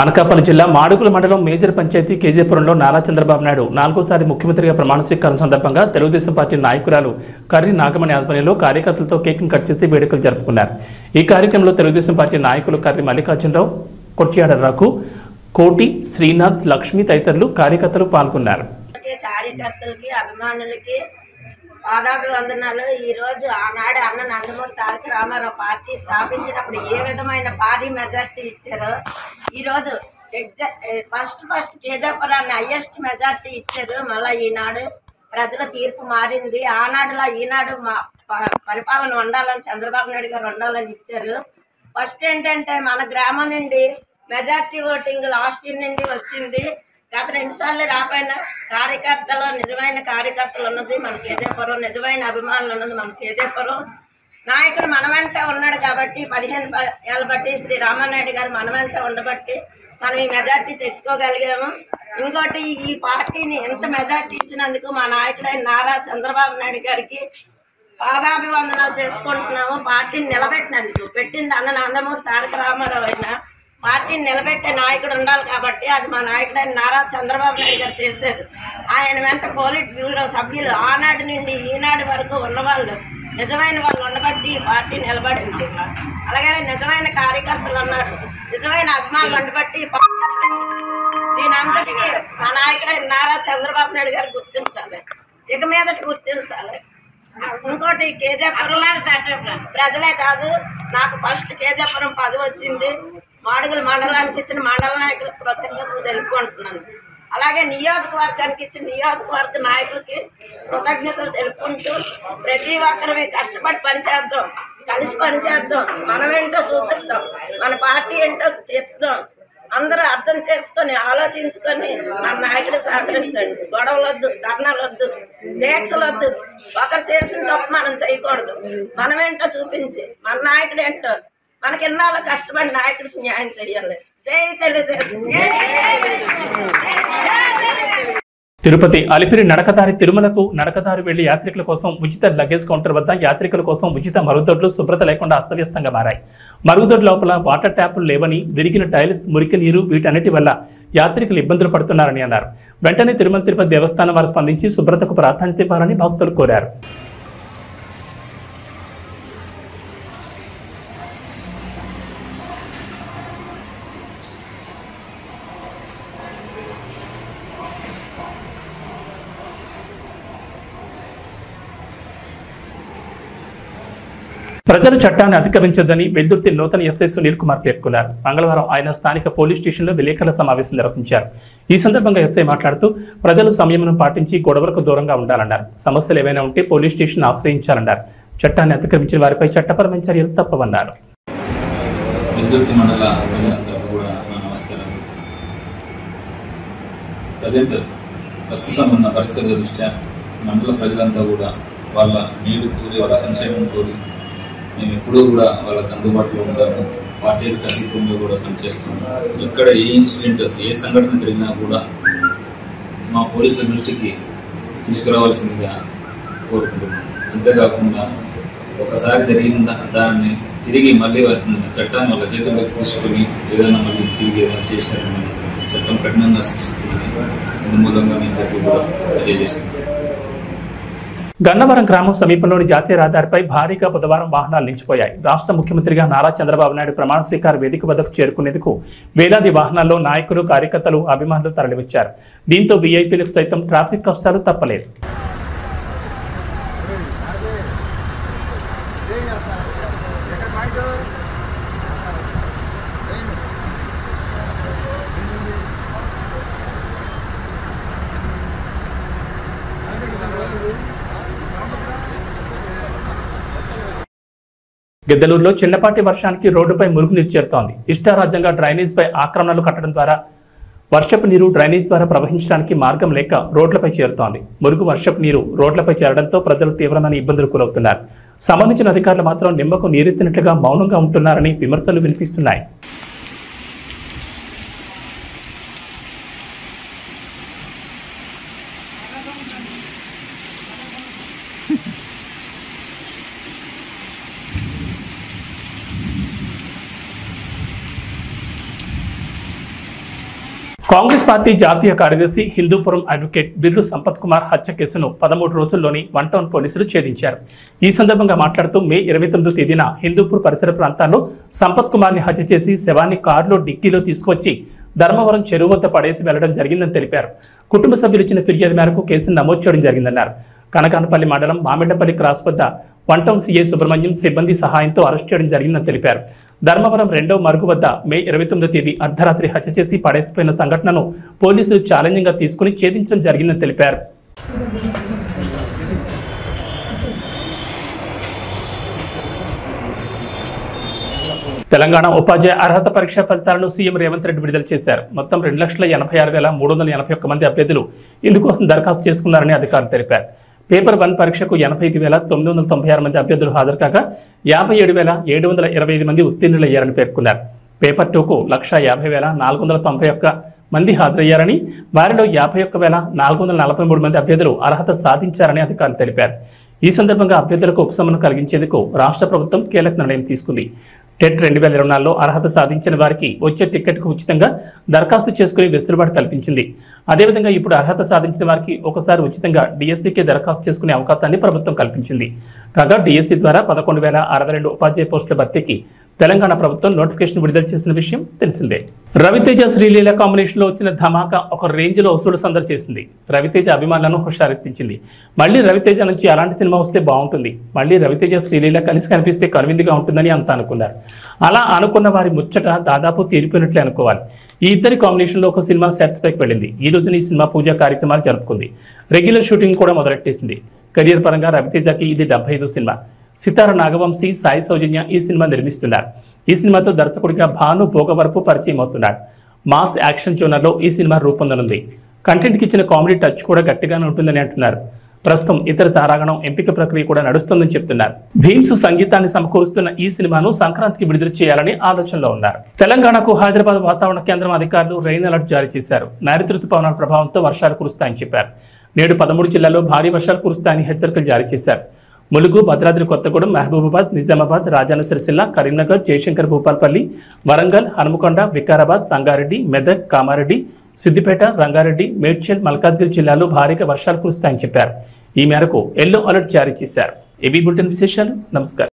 అనకాపల్లి జిల్లా మాడుగుల మండలం మేజర్ పంచాయతీ కేజీపురంలో నారా చంద్రబాబు నాయుడు నాలుగోసారి ముఖ్యమంత్రిగా ప్రమాణ స్వీకారం సందర్భంగా తెలుగుదేశం పార్టీ నాయకురాలు కర్రి నాగమణి ఆధ్వర్యంలో కార్యకర్తలతో కేక్ను కట్ చేసి వేడుకలు జరుపుకున్నారు. ఈ కార్యక్రమంలో తెలుగుదేశం పార్టీ నాయకులు కర్రి మల్లికార్జునరావు, కొట్యాడ రఘు, కోటి, శ్రీనాథ్, లక్ష్మి తదితరులు కార్యకర్తలు పాల్గొన్నారు. పాదాభివందనాలు. ఈ రోజు ఆనాడు అన్న నందమూరి తారక రామారావు పార్టీ స్థాపించినప్పుడు ఏ విధమైన భారీ మెజార్టీ ఇచ్చారో ఈరోజు ఫస్ట్ కేజీపురాన్ని హైయెస్ట్ మెజార్టీ ఇచ్చారు. మళ్ళీ ఈనాడు ప్రజల తీర్పు మారింది. ఆనాడులా ఈనాడు మా పరిపాలన ఉండాలని చంద్రబాబు నాయుడు గారు ఉండాలని ఇచ్చారు. ఫస్ట్ ఏంటంటే మన గ్రామం నుండి మెజార్టీ ఓటింగ్ లాస్ట్ ఇయర్ నుండి వచ్చింది. గత 2 సార్లు రాపోయిన కార్యకర్తలు, నిజమైన కార్యకర్తలు ఉన్నది మన కేజీపురం, నిజమైన అభిమానులు ఉన్నది మన కేజీపురం. నాయకుడు మన వెంట ఉన్నాడు కాబట్టి 15 ఏళ్ళ బట్టి శ్రీ రామానాయుడు గారు మన వెంట ఉండబట్టి మనం ఈ మెజార్టీ తెచ్చుకోగలిగాము. ఇంకోటి ఈ పార్టీని ఎంత మెజార్టీ ఇచ్చినందుకు మా నాయకుడైన నారా చంద్రబాబు నాయుడు గారికి పాదాభివందనాలు చేసుకుంటున్నాము. పార్టీని నిలబెట్టినందుకు పెట్టింది అన్న నందమూరి తారక రామారావు అయినా పార్టీని నిలబెట్టే నాయకుడు ఉండాలి కాబట్టి అది మా నాయకుడైన నారా చంద్రబాబు నాయుడు గారు చేశారు. ఆయన వెంట పోలిట్ బ్యూరో సభ్యులు ఆనాడు నుండి ఈనాడు వరకు ఉన్నవాళ్ళు, నిజమైన వాళ్ళు ఉండబట్టి ఈ పార్టీ నిలబడింది. అలాగే నిజమైన కార్యకర్తలు ఉన్నారు, నిజమైన అభిమానులు ఉండబట్టి దీని అంతటికీ మా నాయకుడైన నారా చంద్రబాబు నాయుడు గారు గుర్తించాలి, ఇక మీదటి గుర్తించాలి. ఇంకోటి కేజీపురం ప్రజలే కాదు, నాకు ఫస్ట్ కేజీపురం 10 వచ్చింది. మాడుగుల మండలానికి ఇచ్చిన మండల నాయకులకు కృతజ్ఞతలు తెలుపుకుంటున్నాను. అలాగే నియోజకవర్గానికి ఇచ్చిన నియోజకవర్గ నాయకులకి కృతజ్ఞతలు తెలుపుకుంటూ ప్రతి ఒక్కరివి కష్టపడి పనిచేద్దాం, కలిసి పనిచేద్దాం, మనమేంటో చూపిద్దాం, మన పార్టీ ఏంటో చెప్దాం. అందరూ అర్థం చేసుకొని ఆలోచించుకొని మన నాయకుడు సహకరించండి. గొడవలొద్దు, ధర్నాలొద్దు, దీక్షలొద్దు. ఒకరు చేసిన తప్పు మనం చేయకూడదు. మనమేంటో చూపించి మన నాయకుడు ఏంటో మనకి ఎన్నాళ్ళు కష్టపడి నాయకుడికి న్యాయం చేయాలి. జై తెలుగుదేశం. తిరుపతి అలిపిరి నడకదారి తిరుమలకు నడకదారి వెళ్లి యాత్రికుల కోసం ఉచిత లగేజ్ కౌంటర్ వద్ద యాత్రికుల కోసం ఉచిత మరుగుదొడ్లు శుభ్రత లేకుండా అస్తవ్యస్తంగా మారాయి. మరుగుదొడ్ల లోపల వాటర్ ట్యాపులు లేవని, విరిగిన టైల్స్, మురికి నీరు వీటన్నిటి వల్ల యాత్రికులు ఇబ్బందులు పడుతున్నారని అన్నారు. వెంటనే తిరుమల తిరుపతి దేవస్థానం వారు స్పందించి శుభ్రతకు ప్రాధాన్యత ఇవ్వాలని భక్తులు కోరారు. ప్రజలు చట్టాన్ని అతిక్రమించొద్దని వెల్దుర్తి నూతన ఎస్ఐ సునీల్ కుమార్ పేర్కొన్నారు. మంగళవారం ఆయన స్థానిక పోలీస్ స్టేషన్లో విలేకరుల సమావేశం నిర్వహించారు. ఈ సందర్భంగా ఎస్ఐ మాట్లాడుతూ ప్రజలు సంయమనం పాటించి గొడవలకు దూరంగా ఉండాలన్నారు. సమస్యలు ఏవైనా ఉంటే పోలీస్ స్టేషన్ ఆశ్రయించాలన్నారు. చట్టాన్ని అతిక్రమించిన వారిపై చట్టపరమైన చర్యలు తప్పవన్నారు. వెల్దుర్తి మండల ప్రజలందరూ కూడా నమస్కారం. ప్రస్తుతం ఉన్న పరిస్థితుల దృష్ట్యా మండల ప్రజలంతా కూడా వాళ్ళ నీళ్లు కోరి, వాళ్ళ సంక్షేమం కోరి మేము ఎప్పుడూ కూడా వాళ్ళకి అందుబాటులో ఉంటాము. పార్టీలకు అతీతంగా కూడా పనిచేస్తున్నాము. ఎక్కడ ఏ ఇన్సిడెంట్, ఏ సంఘటన జరిగినా కూడా మా పోలీసుల దృష్టికి తీసుకురావాల్సిందిగా కోరుకుంటున్నాం. అంతేకాకుండా ఒకసారి జరిగిన దాన్ని తిరిగి మళ్ళీ చట్టాన్ని వాళ్ళ చేతుల్లోకి తీసుకొని ఏదైనా మళ్ళీ తిరిగి ఏదైనా చేసినట్టు చట్టం కఠినంగా శిక్షిస్తుందని మూలంగా మీ అందరికీ కూడా తెలియజేస్తున్నాం. గన్నవరం గ్రామం సమీపంలోని జాతీయ రహదారిపై భారీగా బుధవారం వాహనాలు నిలిచిపోయాయి. రాష్ట్ర ముఖ్యమంత్రిగా నారా చంద్రబాబు నాయుడు ప్రమాణ స్వీకార వేదిక వద్దకు చేరుకునేందుకు వేలాది వాహనాల్లో నాయకులు, కార్యకర్తలు, అభిమానులు తరలివచ్చారు. దీంతో వీఐపీలకు సైతం ట్రాఫిక్ కష్టాలు తప్పలేదు. గిద్దలూరులో చిన్నపాటి వర్షానికి రోడ్డుపై మురుగునీరు చేరుతోంది. ఇష్టారాజ్యంగా డ్రైనేజ్పై ఆక్రమణలు కట్టడం ద్వారా వర్షపు నీరు డ్రైనేజ్ ద్వారా ప్రవహించడానికి మార్గం లేక రోడ్లపై చేరుతోంది. మురుగు వర్షపు నీరు రోడ్లపై చేరడంతో ప్రజలు తీవ్రమైన ఇబ్బందులు గురవుతున్నారు. సంబంధించిన అధికారులు మాత్రం నిమ్మకు నీరెత్తినట్లుగా మౌనంగా ఉంటున్నారని విమర్శలు వినిపిస్తున్నాయి. కాంగ్రెస్ పార్టీ జాతీయ కార్యదర్శి హిందూపురం అడ్వకేట్ బిర్రు సంపత్ కుమార్ హత్య కేసును 13 రోజుల్లోని వన్ టౌన్ పోలీసులు ఛేదించారు. ఈ సందర్భంగా మాట్లాడుతూ మే 29 తేదీన హిందూపూర్ పరిసర ప్రాంతాల్లో సంపత్ కుమార్ని హత్య చేసి శవాన్ని కారులో డిక్కీలో తీసుకొచ్చి ధర్మవరం చెరువు వద్ద పడేసి వెళ్లడం జరిగిందని తెలిపారు. కుటుంబ సభ్యులు ఇచ్చిన ఫిర్యాదు మేరకు కేసును నమోదు చేయడం జరిగిందన్నారు. కనకానపల్లి మండలం మామిళ్లపల్లి క్రాస్ వద్ద వన్ టౌన్ సీఐ సుబ్రహ్మణ్యం సిబ్బంది సహాయంతో అరెస్ట్ చేయడం జరిగిందని తెలిపారు. ధర్మవరం 2వ మరుగు వద్ద మే 29 తేదీ అర్ధరాత్రి హత్య చేసి పడేసిపోయిన సంఘటనను పోలీసులు ఛాలెంజింగ్ గా తీసుకుని ఛేదించడం జరిగిందని తెలిపారు. తెలంగాణ ఉపాధ్యాయ అర్హత పరీక్ష ఫలితాలను సీఎం రేవంత్ రెడ్డి విడుదల చేశారు. మొత్తం 2,86,381 మంది అభ్యర్థులు ఇందుకోసం దరఖాస్తు చేసుకున్నారని అధికారులు తెలిపారు. పేపర్ 1 పరీక్షకు 85,996 మంది అభ్యర్థులు హాజరు కాగా 57,725 మంది ఉత్తీర్ణులయ్యారని పేర్కొన్నారు. పేపర్ 2కు 1,50,491 మంది హాజరయ్యారని, వారిలో 51,443 మంది అభ్యర్థులు అర్హత సాధించారని అధికారులు తెలిపారు. ఈ సందర్భంగా అభ్యర్థులకు ఉపశమనం కలిగించేందుకు రాష్ట్ర ప్రభుత్వం కీలక నిర్ణయం తీసుకుంది. టెట్ 2024లో అర్హత సాధించిన వారికి వచ్చే టికెట్కు ఉచితంగా దరఖాస్తు చేసుకుని వెసులుబాటు కల్పించింది. అదేవిధంగా ఇప్పుడు అర్హత సాధించిన వారికి ఒకసారి ఉచితంగా డిఎస్సీకే దరఖాస్తు చేసుకునే అవకాశాన్ని ప్రభుత్వం కల్పించింది. కాగా డిఎస్సీ ద్వారా 11,062 ఉపాధ్యాయ పోస్టుల భర్తీకి తెలంగాణ ప్రభుత్వం నోటిఫికేషన్ విడుదల చేసిన విషయం తెలిసిందే. రవితేజ శ్రీలీల కాంబినేషన్లో వచ్చిన ధమాకా ఒక రేంజ్లో వసూలు సందడి చేసింది. రవితేజ అభిమానులను హుషారెత్తించింది. మళ్ళీ రవితేజ నుంచి అలాంటి సినిమా వస్తే బాగుంటుంది, మళ్ళీ రవితేజ శ్రీలీల కలిసి కనిపిస్తే కనువిందుగా ఉంటుందని అంతా అనుకున్నారు. అలా అనుకున్న వారి ముచ్చట దాదాపు తీరిపోయినట్లే అనుకోవాలి. ఈ ఇద్దరి కాంబినేషన్లో ఒక సినిమా సెట్స్ పైకి వెళ్ళింది. ఈ రోజున ఈ సినిమా పూజా కార్యక్రమాలు జరుపుకుంది. రెగ్యులర్ షూటింగ్ కూడా మొదలెట్టేసింది. కెరియర్ పరంగా రవితేజకి ఇది 75వ సినిమా. సితార నాగవంశీ, సాయి సౌజన్య ఈ సినిమా నిర్మిస్తున్నారు. ఈ సినిమాతో దర్శకుడిగా భాను భోగవరపు పరిచయం అవుతున్నాడు. మాస్ యాక్షన్ జోనర్లో ఈ సినిమా రూపొందనుంది. కంటెంట్కి ఇచ్చిన కామెడీ టచ్ కూడా గట్టిగానే ఉంటుందని అంటున్నారు. ప్రస్తుతం ఇతర తారాగణం ఎంపిక ప్రక్రియ కూడా నడుస్తుందని చెప్తున్నారు. భీమ్స్ సంగీతాన్ని సమకూరుస్తున్న ఈ సినిమాను సంక్రాంతికి విడుదల చేయాలని ఆలోచనలో ఉన్నారు. తెలంగాణకు హైదరాబాద్ వాతావరణ కేంద్రం అధికారులు రెయిన్ అలర్ట్ జారీ చేశారు. నైరుతి రుతుపవనాల ప్రభావంతో వర్షాలు కురుస్తాయని చెప్పారు. నేడు 13 జిల్లాల్లో భారీ వర్షాలు కురుస్తాయని హెచ్చరికలు జారీ చేశారు. ములుగు, భద్రాద్రి కొత్తగూడెం, మహబూబాబాద్, నిజామాబాద్, రాజన్న సిరిసిల్ల, కరీంనగర్, జయశంకర్ భూపాల్పల్లి, వరంగల్, హనుమకొండ, వికారాబాద్, సంగారెడ్డి, మెదక్, కామారెడ్డి, సిద్దిపేట, రంగారెడ్డి, మేడ్చల్, మల్కాజ్గిరి జిల్లాల్లో భారీగా వర్షాలు కురుస్తాయని చెప్పారు. ఈ మేరకు ఎల్లో అలర్ట్ జారీ చేశారు. ఏబీ బులెటిన్ విశేషాలు. నమస్కారం.